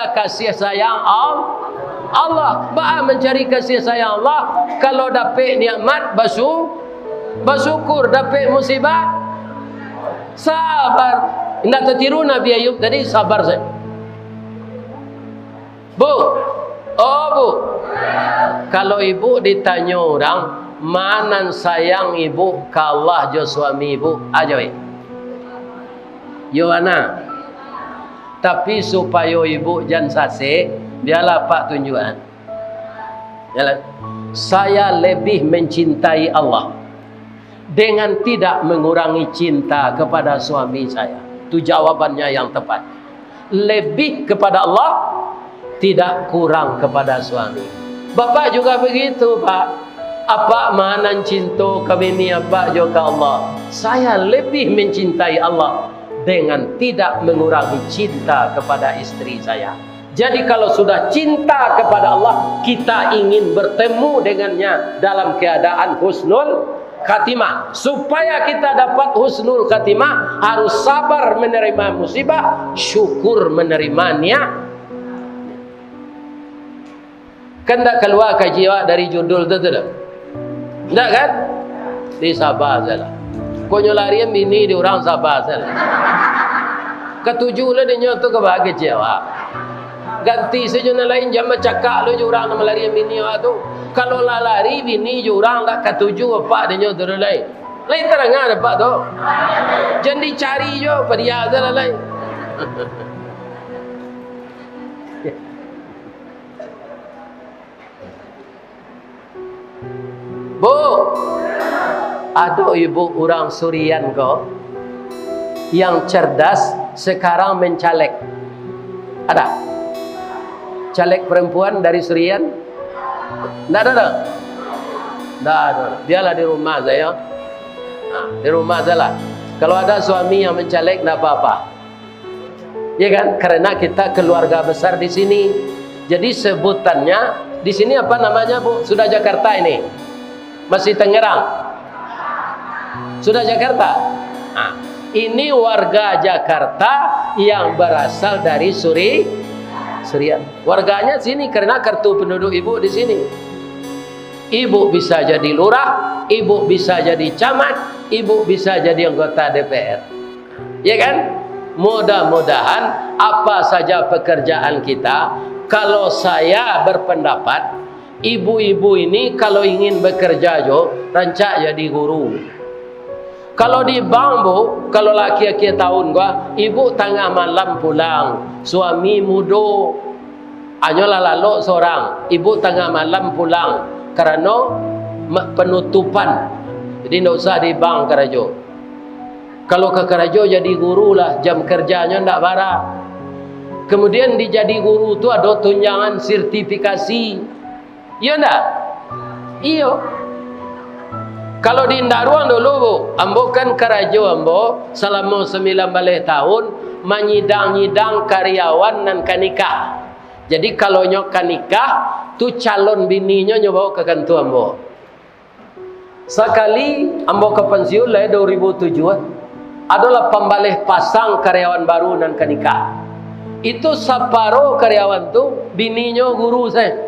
supaya kasih sayang Allah. Ba'a mencari kasih sayang Allah. Kalau dapat nikmat bersyukur, dapat musibah sabar. Tidak tertiru Nabi Ayub tadi, sabar saya. Bu, oh bu, kalau ibu ditanya orang, mana sayang ibu ke Allah jo suami ibu, aja Yohana. Tapi supaya ibu jangan sase, biarlah pak tunjukan. Jalan. Saya lebih mencintai Allah dengan tidak mengurangi cinta kepada suami saya. Itu jawabannya yang tepat. Lebih kepada Allah, tidak kurang kepada suami. Bapak juga begitu, Pak. Apa mana cinta kami ni apa juga Allah. Saya lebih mencintai Allah dengan tidak mengurangi cinta kepada istri saya. Jadi kalau sudah cinta kepada Allah, kita ingin bertemu dengannya dalam keadaan husnul khatimah. Supaya kita dapat husnul khatimah, harus sabar menerima musibah, syukur menerimanya. Kan tak keluar kajian dari judul tu tak? Tak kan? Di sabar saja. Konyo larian bini di orang sabar saja. Ketujuh lah dia nyoto ke bahagia kecewa. Ganti saja na lain jam cakap lu jurang nama larian bini tu. Kalau lah lari bini jurang tak ketujuh apa dia nyoto lain. Lain terang apa tu? Jangan dicari jo pada dia saja lain. Bu, ada ibu orang Surian kau yang cerdas sekarang mencalek. Ada? Caleg perempuan dari Surian? Tidak ada? Tidak ada. Biarlah di rumah saya. Nah, di rumah saya lah. Kalau ada suami yang mencalek, tidak apa-apa. Ya kan? Karena kita keluarga besar di sini. Jadi sebutannya di sini apa namanya, Bu? Sudah Jakarta ini? Masih Tangerang? Sudah Jakarta? Nah, ini warga Jakarta yang berasal dari Surian. Warganya sini karena kartu penduduk ibu di sini. Ibu bisa jadi lurah, ibu bisa jadi camat, ibu bisa jadi anggota DPR. Ya kan? Mudah-mudahan apa saja pekerjaan kita, kalau saya berpendapat ibu-ibu ini kalau ingin bekerja jo, rancak jadi guru. Kalau di bambu, kalau laki-laki tahun gua, ibu tengah malam pulang, suami mudo, anyolah lalu seorang, ibu tengah malam pulang, karena penutupan. Jadi tidak usah di bang kerajo. Kalau ke kerajo jadi guru lah, jam kerjanya tidak barang. Kemudian dijadi guru tu ada tunjangan sertifikasi. Iya enggak? Iya. Kalau di Ndaruang dulu, Bu, ambo kan kerajo ambo selama 19 tahun menyidang-nyidang karyawan dan kanikah. Jadi kalau nyok kanikah tu calon bininya nyoba ke kantor ambo. Sekali ambo ke pensiun lah 2007 adalah pembalih pasang karyawan baru dan kanikah. Itu separuh karyawan tu bininya guru saya.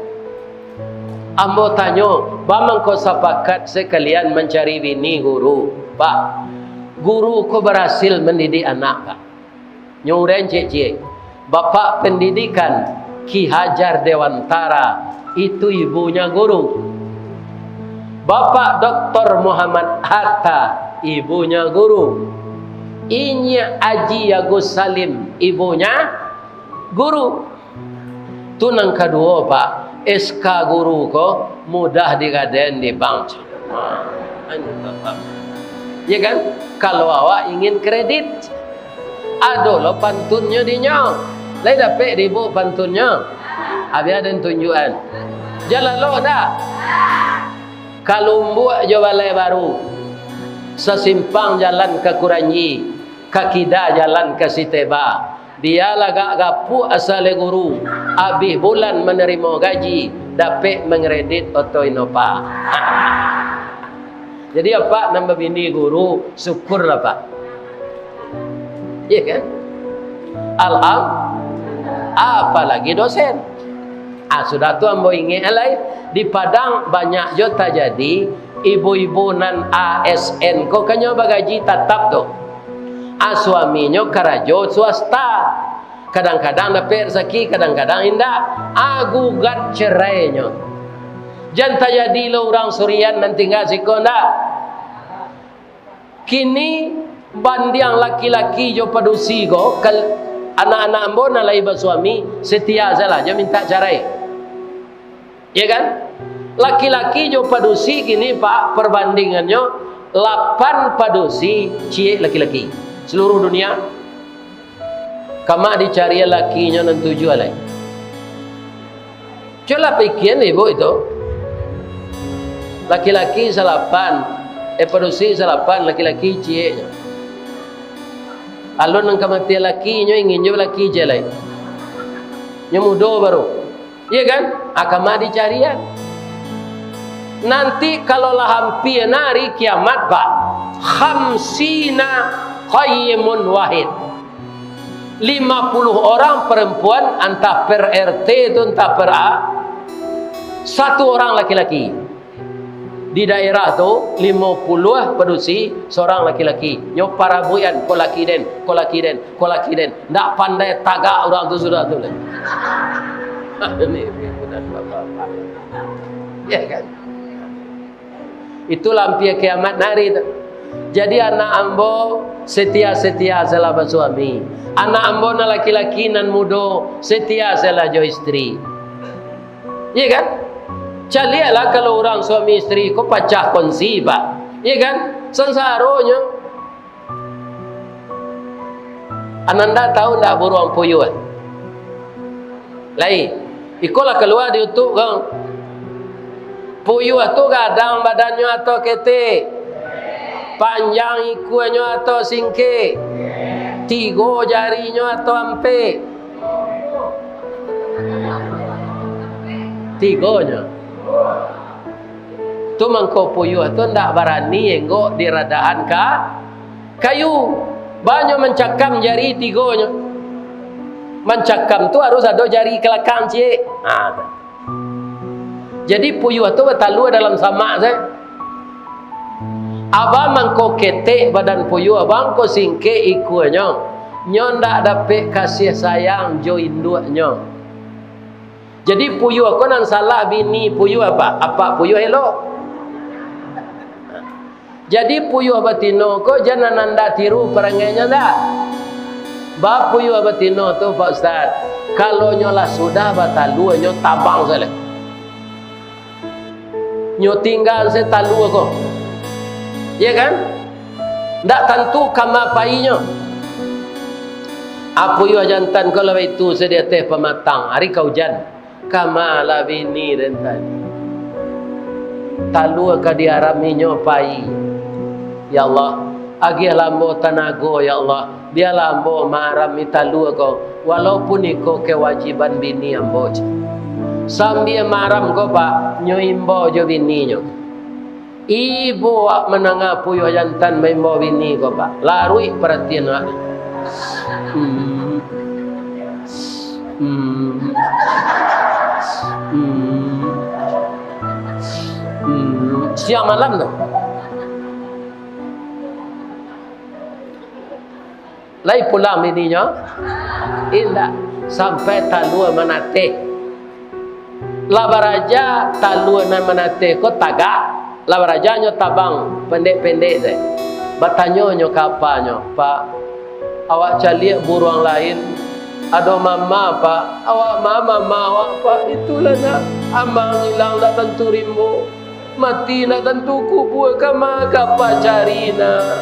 Ambo tanya, bamang kau sepakat sekalian mencari bini guru? Pak, guru kau berhasil mendidik anak kak? Nyuren cik-cik, bapak pendidikan Ki Hajar Dewantara, itu ibunya guru. Bapak Dr. Muhammad Hatta, ibunya guru. Inya Haji Agus Salim, ibunya guru. Tunang kedua, Pak, SK guru ko mudah digaden di bank. Ya kan? Kalau awak ingin kredit, ada lo pantunnya di nyau. Lai dapat ribu pantunnya. Habis ada tunjukan. Jalan lo dah. Kalau buat balai baru, sesimpang jalan ke Kuranyi, kakida jalan ke Siteba. Dia lagak gapu asal guru, habis bulan menerima gaji, dapat mengredit auto inopa. Jadi apa nambah bini guru, syukurlah Pak. Iya kan? apalagi dosen. Sudah tu ambo ingat lain di Padang banyak jo terjadi ibu-ibu nan ASN ko kanyo bagaji tetap tu. Suaminya karajo swasta. Kadang-kadang dapat rezeki, kadang-kadang indah. Gugat cerainya. Jangan terjadi lo orang Surian nan tinggal siko ndak. Kini bandiang laki-laki jo padusi go anak-anak ambo na lai bersuami setia salah je minta cerai. Ya kan? Laki-laki jo padusi kini pak perbandingannya 8 padusi cie laki-laki seluruh dunia. Kama dicari lakinya nan 7 alai. Coba pikirin ibu itu. Laki-laki 8 padusi 8 laki-laki cie nya. Alun nang kamati lakinya ingin jo laki je lai. Nya mudo baru. Iya kan? Akama dicarian. Nanti kalau lah hampir hari kiamat pak, khamsina qayyimun wahid. 50 orang perempuan entah per RT itu entah per A, 1 orang laki-laki. Di daerah tu 50 padusi seorang laki-laki. Nyo para buyan ko laki den. Ndak pandai tagak orang tu sudah tu. Ini benar bapak. Ya kan? Itu lampir kiamat hari itu. Jadi anak ambo setia-setia salah bersuami. Anak ambo na laki-laki nan mudo setia salah jo istri. Ya kan? Calialah kalau orang suami istri ko pacah kongsi pak. Ya kan? Sensaronya. Ananda tahu ndak buruang puyuh? Lain. Ikolah keluar diutuk kang. Puyuh tu gadang badannya atau kete. Panjang ikuannya atau singke. 3 jarinya atau ampe. 3-nya. Tu mangko puyuh tu ndak berani enggo di radaan kayu. Banyak mencakam jari 3-nya. Mencakam tu harus ada jari kelakang cik. Jadi puyuh tu bertalu dalam samak saya. Abang mangko ketek badan puyuh, abang ko singke ikuannya. Nyo ndak dapat kasih sayang jo induknya. Jadi puyuh ko nan salah bini puyuh apa? Apa puyuh elok? Jadi puyuh batino ko jangan nanda tiru perangainya ndak. Bab puyuh batino tu Pak Ustaz, kalau nyolah sudah batalu nyo tabang salah. Nyo tinggal se talu ko. Ya kan? Ndak tentu kama painya. Apa yo jantan kalau itu sedia teh pematang hari kaujan. Kama la bini rentan. Talu ka diaraminyo pai. Ya Allah, agi lambo tanago ya Allah. Dia lambo maram italu ko walaupun iko kewajiban bini ambo. Sambil maram ko pak nyoimbo jo bini nyo. Ibu wak menangah puyuh jantan membawa bini ko pak. Larui perhatian wak. Siang malam tu. Lai pulang bininya. Indah sampai talua manate. Labaraja talua nan manate ko tagak. Labarajanya tabang pendek-pendek deh. Bertanya kapannya, Pak, awak caliak buruang lain. Ada mama Pak, awak mama awak Pak, itulah nak amang hilang nak tentu rimbo. Mati nak tentu kubur kama kapa cari nak.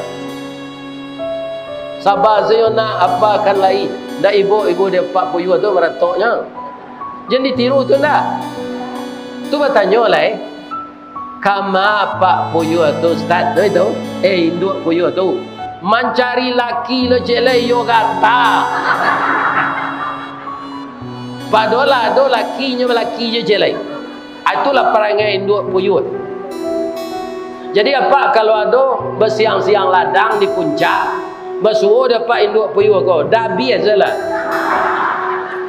Sabar saya nak apa kan lain. Dak ibu dia Pak puyuh tu meratoknya. Jangan ditiru tu ndak. Tu bertanya lah kama Pak puyuh tu Ustaz tu itu induk puyuh tu mencari laki lo jelai yo kata padola do lakinya laki je jelai. Itulah perangai induk puyuh. Jadi apa kalau ada bersiang-siang ladang di puncak bersuruh dapat induk puyuh kau dah biasalah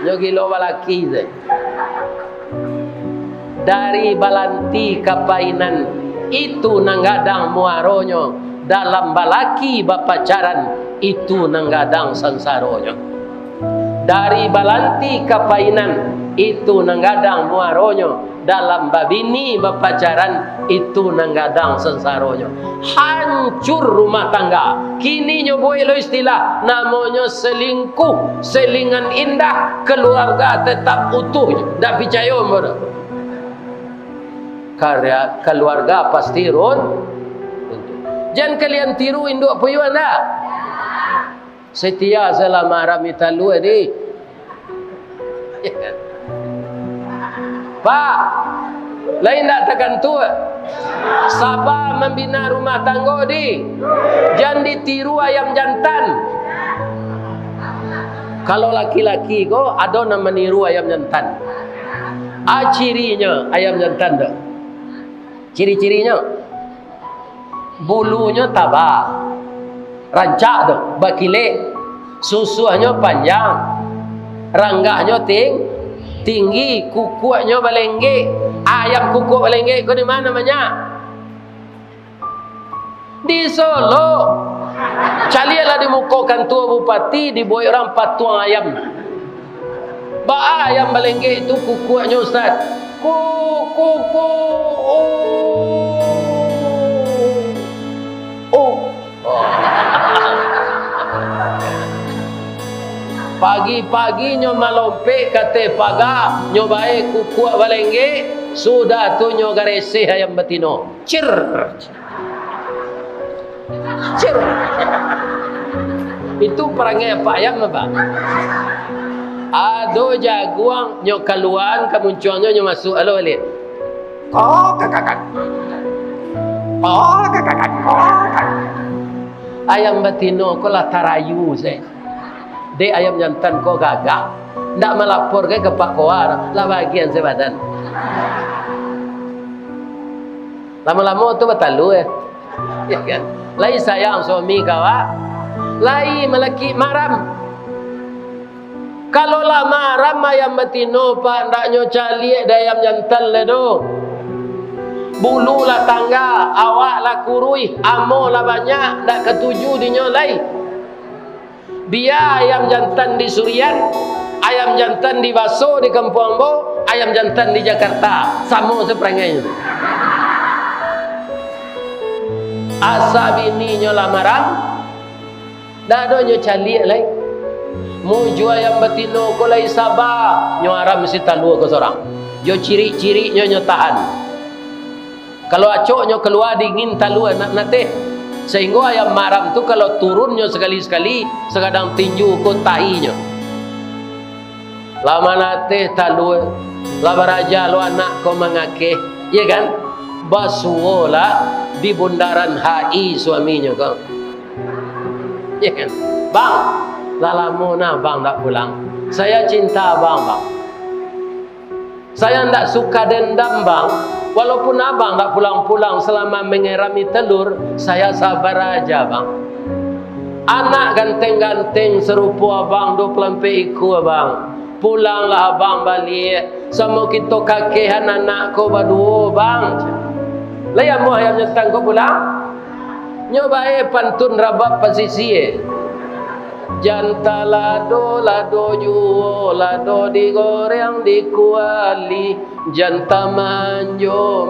Nyo gilo balaki ze. Dari balanti kapainan itu nanggadang muaronyo, dalam balaki bapacaran itu nanggadang sansaronyo. Dari balanti kapainan itu nanggadang muaronyo, dalam babini bapacaran itu nanggadang sansaronyo. Hancur rumah tangga. Kini nyoboy lo istilah namanya selingkuh, selingan indah, keluarga tetap utuh. Tak percaya mana? Karya keluarga pasti run. Jangan kalian tiru induk puyuan dah. Setia selama ramita lu ni. Pak, lain tak tekan tu. Sabar membina rumah tangga di. Jangan ditiru ayam jantan. Kalau laki-laki ko ada nak meniru ayam jantan. Cirinya ayam jantan dah. Ciri-cirinya bulunya tabah, rancak tu, bakilek, susuhnya panjang, ranggahnya tinggi, kukunya balengge. Ayam kukuk balengge kau di mana banyak? Di Solo. Calilah di muka kantor bupati, dibuat orang patuang ayam. Ba ayam balengge itu kukuknya Ustaz. Kuku. Pagi-pagi nyo malompe kate paga nyo bae kukuak balengge sudah tu nyo garese ayam betino cir itu perangai apa ayam apa ado jaguang nyo keluan kemuncuannya nyo masuk alo balik kakak ayam betino ko lah tarayu saya. Dek ayam jantan kau gagah. Tak melapor ke Pak Kowar. Lah bagian sebadan. Lama-lama tu betalu ya kan? Lai sayang suami kawa. Lai melaki maram. Kalau lah maram ayam betino pak ndaknyo cali ada ayam jantan le do. Bulu lah tangga, awak lah kurui, amo lah banyak, ndak ketuju dinyo lai. Biar ayam jantan di Surian, ayam jantan di Baso di Kampung Ambo, ayam jantan di Jakarta, sama seperangai. Asa bini nyo lamaran, dah ada nyo cali lagi. Mu jual ayam betino ko lai sabar, nyo aram mesti talu ke seorang. Jo ciri-ciri nyo tahan. Kalau acok nyo keluar dingin talu nak nate. Sehingga ayam maram tu kalau turunnya sekali-sekali sekadang tinju ko tahinya. Lama nate talu lama raja lo anak ko mengake, ya kan? Basuola di bundaran HI suaminya kau. Ya kan? Bang, lama na bang tak pulang. Saya cinta bang. Saya tidak suka dendam bang. Walaupun abang tak pulang-pulang selama mengerami telur, saya sabar aja bang. Anak ganteng-ganteng serupa abang 20 iku abang. Pulanglah abang balik. Sama kita kakehan anak ko berdua bang. Layam mu ayam nyentang ko pulang. Nyobae pantun rabab pasisi janta lado juo lado digoreng dikuali janta manjo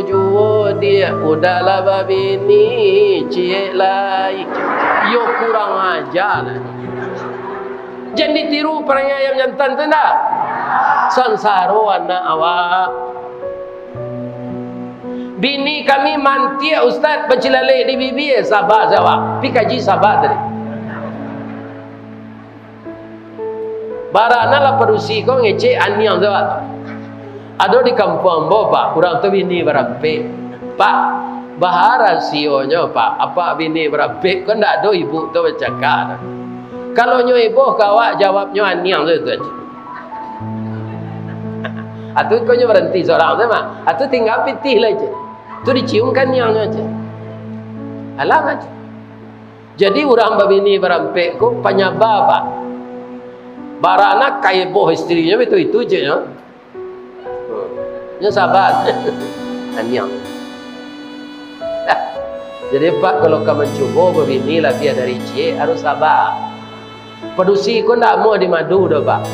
juo dia udahlah babini cie lai yo kurang ajar. Jangan ditiru perangai ayam jantan tu nak sansaro anak awak. Bini kami mantia ustaz bercilalek di bibir sabar jawab pi kaji sabar tadi. Barana lah perusi kau ngecek aniang jawab. Ada di kampung bapak kurang tu bini berapa pak bahara sionya pak apa bini berapa kan tak ada ibu tu bercakap. Kalau nyo ibu kawak jawabnya aniang tu aja. Atu kau nyo berhenti seorang tu mah. Atu tinggal pitih lah je. Tu diciumkan yang aja. Alam aja. Jadi orang babini berapa ko penyabar pak. Baranak kaiboh istrinya itu je ya. Ya sahabat. Anyang. Jadi Pak, kalau kamu mencoba begini lah biar dari cie harus sabar. Pedusi kau tak mau di madu dah Pak.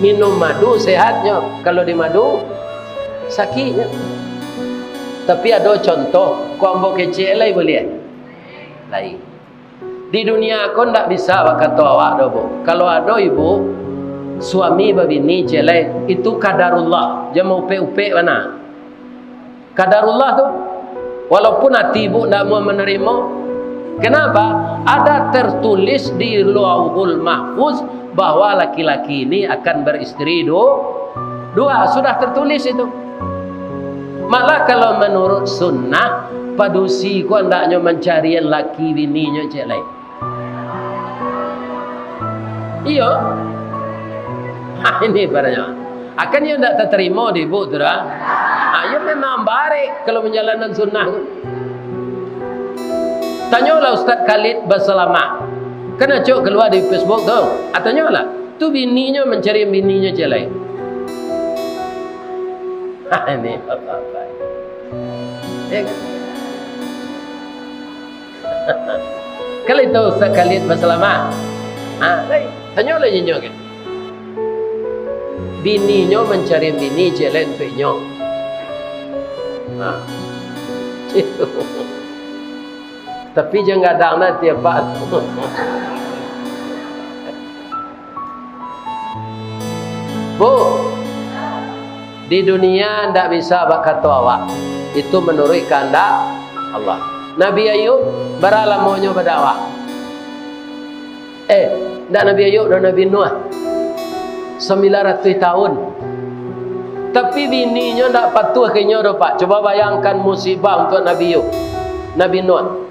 Minum madu sehatnya, kalau di madu sakitnya. Tapi ada contoh, kau ambil kecil lagi boleh? Lain. Di dunia kau tak bisa kata awak dah bu. Kalau ada ibu suami babini celai itu kadarullah. Jangan upe-upe mana. Kadarullah tu. Walaupun hati ibu tidak mau menerima. Kenapa? Ada tertulis di Lauhul Mahfuz bahwa laki-laki ini akan beristri dua. Sudah tertulis itu. Malah kalau menurut sunnah, padusi ku hendaknya mencari laki bininya celai. Iya. Ini barangnya. Akan dia tidak terima di ibu tu dah. Ia memang baik kalau menjalankan sunnah tu. Tanyalah Ustaz Khalid berselamat. Kena cok keluar di Facebook tu. Tanyalah. Tu bininya mencari bininya je lain. Ini apa-apa. Ya kan? Kalau itu Ustaz Khalid berselamat. Tanyalah je kan. Bininya mencari bini je lain tuiknya. Tapi jangan gadang nanti apa. Bu, di dunia tidak bisa berkata awak. Itu menurut kehendak Allah. Nabi Ayub berapa lamanya berdakwah? Tak Nabi Ayub dan Nabi Nuh 900 tahun. Tapi bininya tak patuh kayaknya dah Pak. Coba bayangkan musibah untuk Nabi Ayub, Nabi Nuh.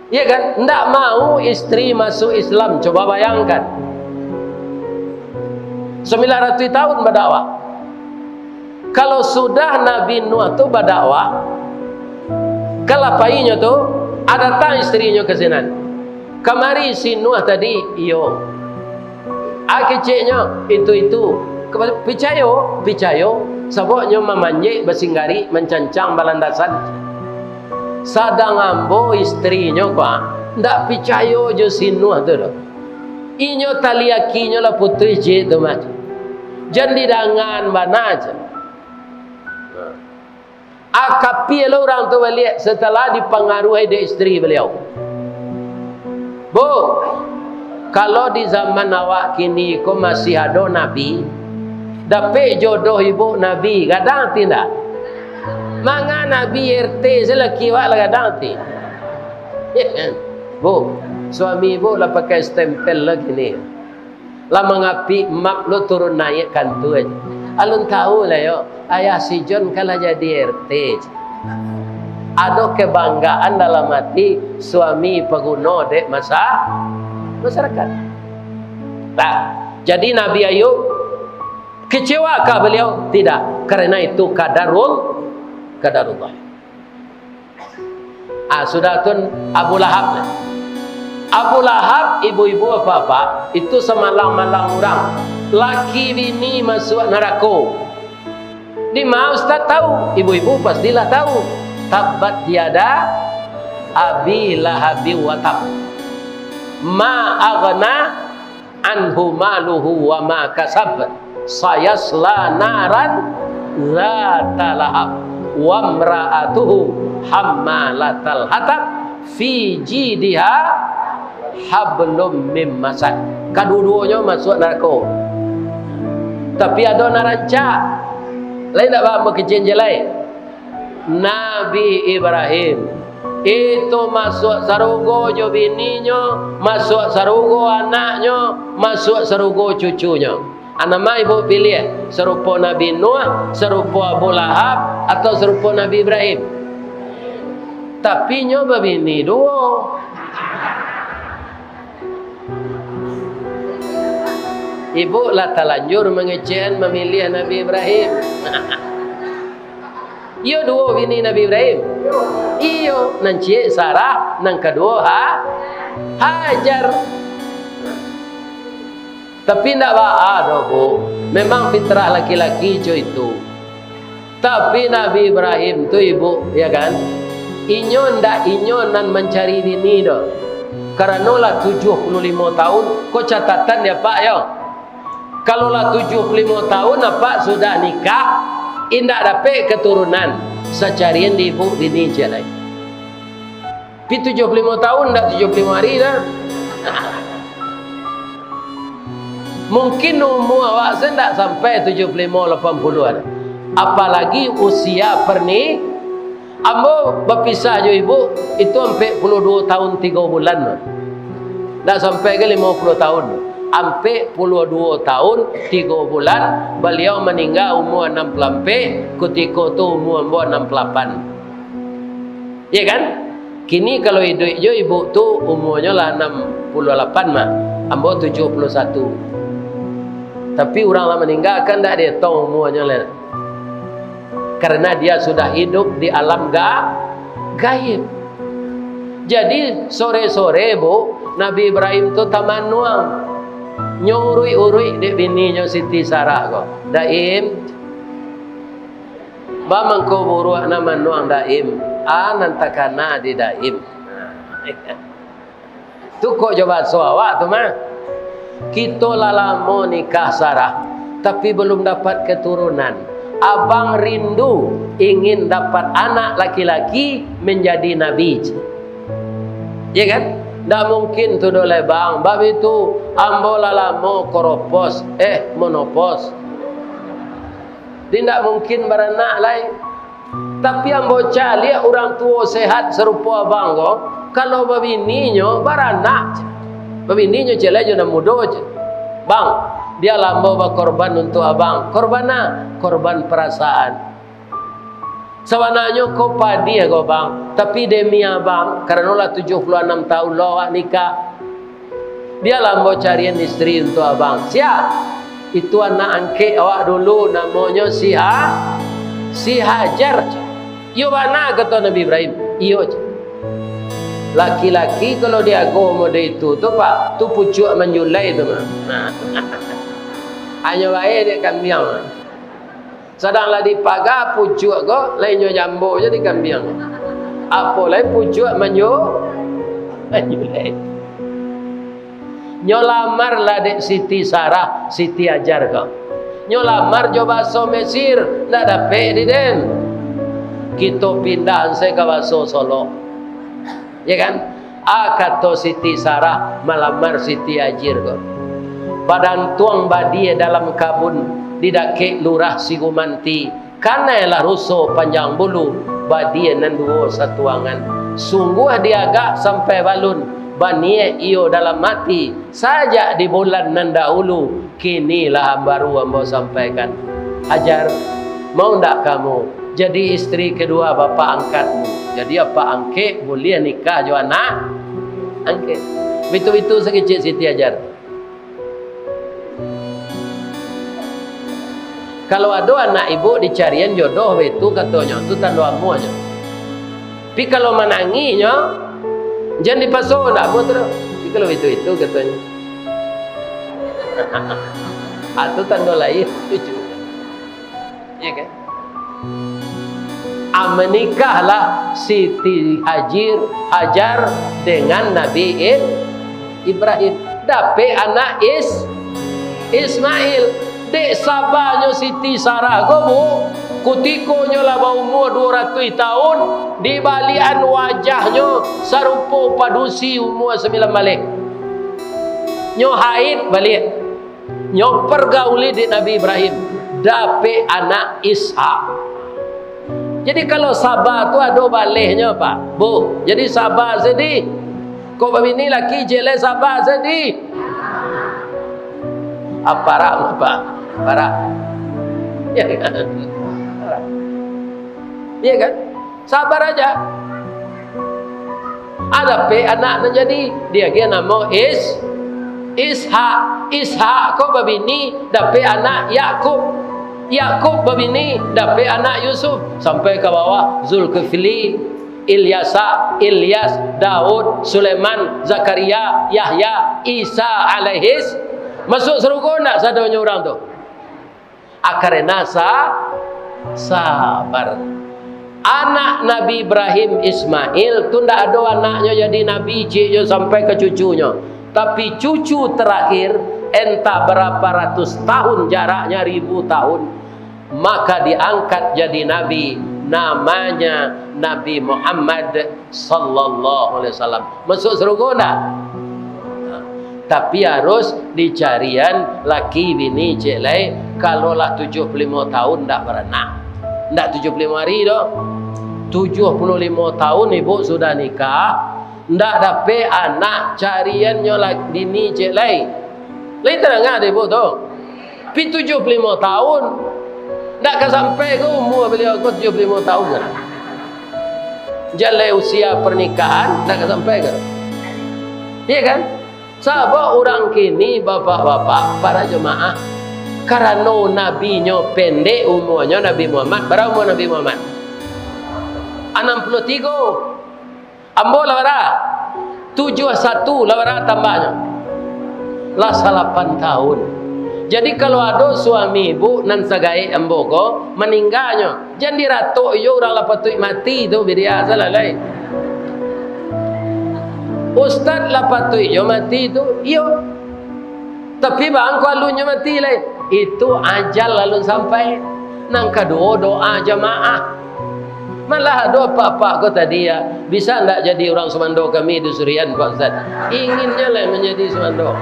Ya kan? Tak mau istri masuk Islam. Coba bayangkan. 900 tahun berdakwah. Kalau sudah Nabi Nuh tu berdakwah, kelapainya tu ada tak istrinya ke sini. Kemari si Nuh tadi, iyo. Keciknya itu. Picayo. Sebabnya memanjik bersinggari mencancang balandasan. Sadang ambo istrinya kuah. Ndak picayo je si Nuh tu dah. Inyo taliakinya lah putri je tu macam. Jadi dangan mana aja. Akapi lah orang tu balik setelah dipengaruhi dari istri beliau. Bu, kalau di zaman awak kini kau masih ada Nabi, dapat jodoh ibu Nabi, kadang tidak. Manga Nabi RT selaki wak lah kadang tidak. Bu, suami ibu lah pakai stempel lagi ni. Lah mengapi map lo turun naik kantu aja. Alun tahu lah yo, ayah si John kalau jadi RT. Ada kebanggaan dalam hati suami pengguna dek masyarakat. Tak. Jadi Nabi Ayub kecewakah beliau? Tidak. Karena itu kadarullah. Sudah tun Abu Lahab. Abu Lahab ibu-ibu apa-apa itu semalang-malang orang. Laki bini masuk neraka. Di mana Ustaz tahu? Ibu-ibu pastilah tahu. Tabbat yada abi lahabi wa tab. Ma aghna anhu maluhu wa ma kasab. Sayasla naran zata lahab wa imra'atuhu hammalatal hatab fi jidiha hablum mim masad. Kedua-duanya masuk neraka. Tapi ada naraca. Lain tak apa kecil je lain. Nabi Ibrahim itu masuk sarugo jo bininya, masuk sarugo anaknya, masuk sarugo cucunya. Anak mai ibu pilih serupa Nabi Nuh, serupa Abu Lahab atau serupa Nabi Ibrahim. Tapi nyoba bini dua. Ibu lah terlanjur mengecehan memilih Nabi Ibrahim. Iyo dua bini Nabi Ibrahim. Iyo nan cik Sarah, nan kedua Hajar. Tapi tidak ada, Bu. Memang fitrah laki-laki itu. Tapi Nabi Ibrahim tu ibu, ya kan? Inyo ndak nan mencari bini dah. Karena lah 75 tahun, kok catatan ya Pak ya? Kalau lah 75 tahun apa sudah nikah, indak dapat keturunan. Secarian di ibu bini je lain. Pi 75 tahun ndak 75 hari dah. Mungkin umur awak tidak sampai 75-80 an. Apalagi usia perni. Ambo berpisah jo ibu itu sampai 42 tahun 3 bulan. Tak sampai ke 50 tahun. Sampai 22 tahun 3 bulan beliau meninggal umur 64, ketika tu umur 68. Ya kan? Kini kalau hidup jo ibu tu umurnya lah 68 mah. Ambo 71. Tapi orang lah meninggal kan tak dia tahu umurnya lah. Karena dia sudah hidup di alam gaib. Jadi sore-sore Bu, Nabi Ibrahim tu taman nuang. Nyurui-urui dek bininya Siti Sarah kok. Daim. Ba mangko buru nama nuang daim. Nantakana di daim. Tu kok coba suawak tu mah. Kita lama nikah Sarah, tapi belum dapat keturunan. Abang rindu ingin dapat anak laki-laki menjadi nabi. Ya kan? Tak mungkin tu doleh bang. Bab itu ambo lama koropos, monopos. Tidak mungkin beranak lain. Tapi ambo cari orang tua sehat serupa abang ko. Kalau babininya beranak. Babininya celai je muda je. Bang, dia lama berkorban untuk abang. Korban apa? Korban perasaan. Sebenarnya kau padi ya kau bang. Tapi demi abang, karena lah 76 tahun lawak nikah. Dia lama carian istri untuk abang. Siap? Itu anak angke awak dulu namanya si Hajar. Iyo mana kata Nabi Ibrahim? Iyo je. Laki-laki kalau dia agama dia itu tu Pak, tu pucuk menyulai tu mah. Hanya baik dia kambing. Sedanglah di pagar pucuk ko lainnya jambu je di kambing. Apa lain pucuk menyulai. Nyo lamar lah dek Siti Sarah, Siti Hajar ko. Nyo lamar jo baso Mesir, ndak dapat di den. Kita pindah saya ke baso Solo. Ya kan? Kata Siti Sarah melamar Siti Hajar ko. Badan tuang badie dalam kabun didake lurah Sigumanti. Karena lah rusuh panjang bulu badie nan duo satuangan. Sungguh dia agak sampai balun banie iyo dalam mati saja di bulan nan dahulu. Kinilah baru ambo sampaikan. Hajar, mau ndak kamu jadi istri kedua bapak angkatmu? Jadi apa angke boleh nikah jo anak angke. Itu sekecil Siti Hajar. Kalau ada anak ibu dicarian jodoh itu katanya tu tandoamu aja. Tapi kalau menanginya jangan dipasok nak buat terus. Tapi kalau itu katanya. Atau tanda lain itu. Ya kan? Menikahlah Siti Hajar dengan Nabi Ibrahim. Dapat anak Ismail. Dek sabarnya Siti Sarah ko Bu. Kutikonya lah umur 200 tahun. Di balian wajahnya serupa padusi umur 9 balik. Nyo haid balik. Nyo pergauli di Nabi Ibrahim. Dapat anak Ishak. Jadi kalau sabar tu ada balihnya Pak Bu. Jadi sabar sedih. Kau begini laki jelek sabar sedih. Aparak Pak. Aparak. Ya kan? Iya kan? Sabar aja. Ada pe anak jadi dia kira nama Ishak. Ishak kau begini dapat anak Yakub. Yakub babini dapat anak Yusuf sampai ke bawah Zulkifli, Ilyas, Daud, Sulaiman, Zakaria, Yahya, Isa Masuk surga enggak sadonya orang tu? Karena sabar. Anak Nabi Ibrahim Ismail tu ndak ada anaknya jadi nabi je sampai ke cucunya. Tapi cucu terakhir entah berapa ratus tahun jaraknya, 1000 tahun, maka diangkat jadi nabi, namanya Nabi Muhammad sallallahu alaihi wasallam. Masuk surga enggak? Tapi harus dicarian laki bini celai. Kalau lah 75 tahun tak beranak, tak 75 hari dah, 75 tahun ibu sudah nikah, tak dapat anak, cariannya laki bini celai. Lain terang ibu tu. Tapi 75 tahun tak akan sampai ke umur beliau ke 75 tahun kan? Jalan usia pernikahan tak akan sampai ke? Iya kan? Sahabat orang kini, bapak-bapak, para jemaah, karena nabinya pendek umurnya, Nabi Muhammad. Berapa umur Nabi Muhammad? 63. Ambo lawara 71 lawara tambahnya lah 8 tahun. Jadi kalau ada suami ibu nan sagai ambo ko meninggalnya, jangan diratuk yo orang lapatui mati tu biasa lah lain. Ustaz lapatui yo mati tu yo. Tapi bang kalunya mati lain. Itu ajal lalu sampai. Nang kedua doa jamaah. Malah ada apa-apa kau tadi ya, bisa enggak jadi orang Sumando kami di Surian Pak Ustaz? Inginnya lah menjadi Sumando.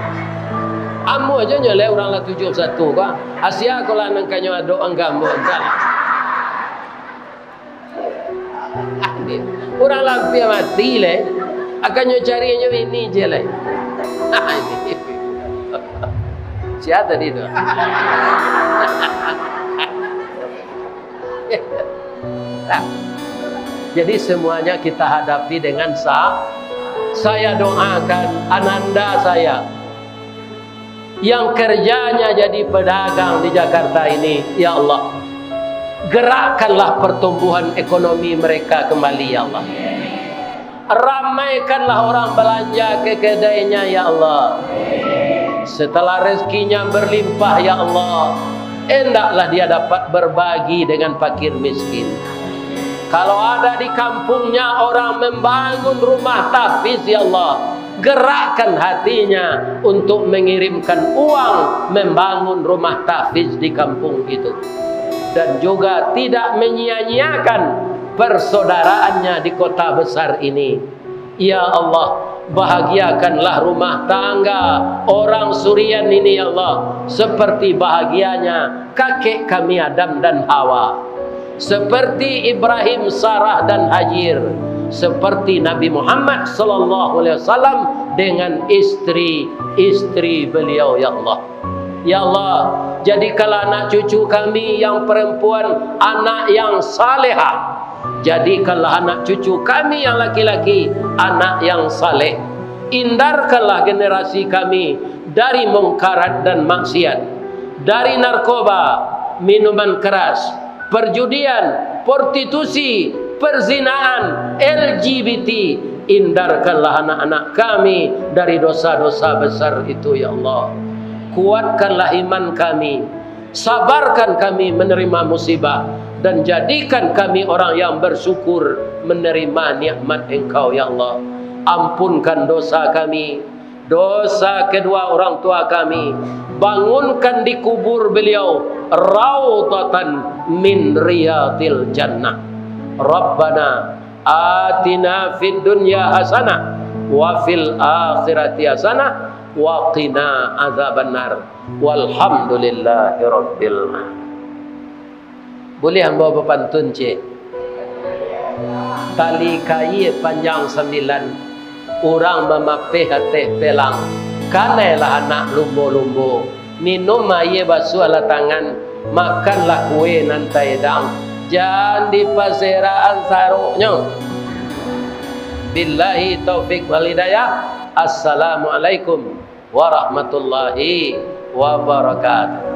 Amu aja nyoleh orang lah 71 kok. Asia kalau nangkanya ada anggamu enggak. Orang lampir mati le, akannya carinya ini je le. Siapa tadi tu? Jadi semuanya kita hadapi dengan saya doakan ananda saya yang kerjanya jadi pedagang di Jakarta ini, ya Allah, gerakkanlah pertumbuhan ekonomi mereka kembali, ya Allah. Ramaikanlah orang belanja ke kedainya, ya Allah. Setelah rezekinya berlimpah, ya Allah, hendaklah dia dapat berbagi dengan fakir miskin. Kalau ada di kampungnya orang membangun rumah tahfiz, ya Allah, gerakkan hatinya untuk mengirimkan uang membangun rumah tahfiz di kampung itu. Dan juga tidak menyia-nyiakan persaudaraannya di kota besar ini. Ya Allah, bahagiakanlah rumah tangga orang Surian ini, ya Allah, seperti bahagianya kakek kami Adam dan Hawa, seperti Ibrahim, Sarah dan Hajir, seperti Nabi Muhammad sallallahu alaihi wasallam dengan istri-istri beliau, ya Allah. Ya Allah, jadikanlah anak cucu kami yang perempuan anak yang salehah. Jadikanlah anak cucu kami yang laki-laki anak yang saleh. Hindarkanlah generasi kami dari mungkarat dan maksiat, dari narkoba, minuman keras, perjudian, prostitusi, perzinaan, LGBT. Hindarkanlah anak-anak kami dari dosa-dosa besar itu, ya Allah. Kuatkanlah iman kami, sabarkan kami menerima musibah, dan jadikan kami orang yang bersyukur menerima nikmat Engkau, ya Allah. Ampunkan dosa kami, dosa kedua orang tua kami. Bangunkan di kubur beliau raudhatan min riyadil jannah. Rabbana atina fid dunya hasanah wa fil akhirati hasanah wa qina azabannar. Walhamdulillahi rabbil alamin. Boleh hamba berpantun, cik? Tali kayu panjang 9, orang memapih hati pelang. Kanailah anak lumbo-lumbo, minum air basuh ala tangan, makanlah kue nantai dang. Jangan di pasiraan saruknya. Billahi taufik wal hidayah. Assalamualaikum warahmatullahi wabarakatuh.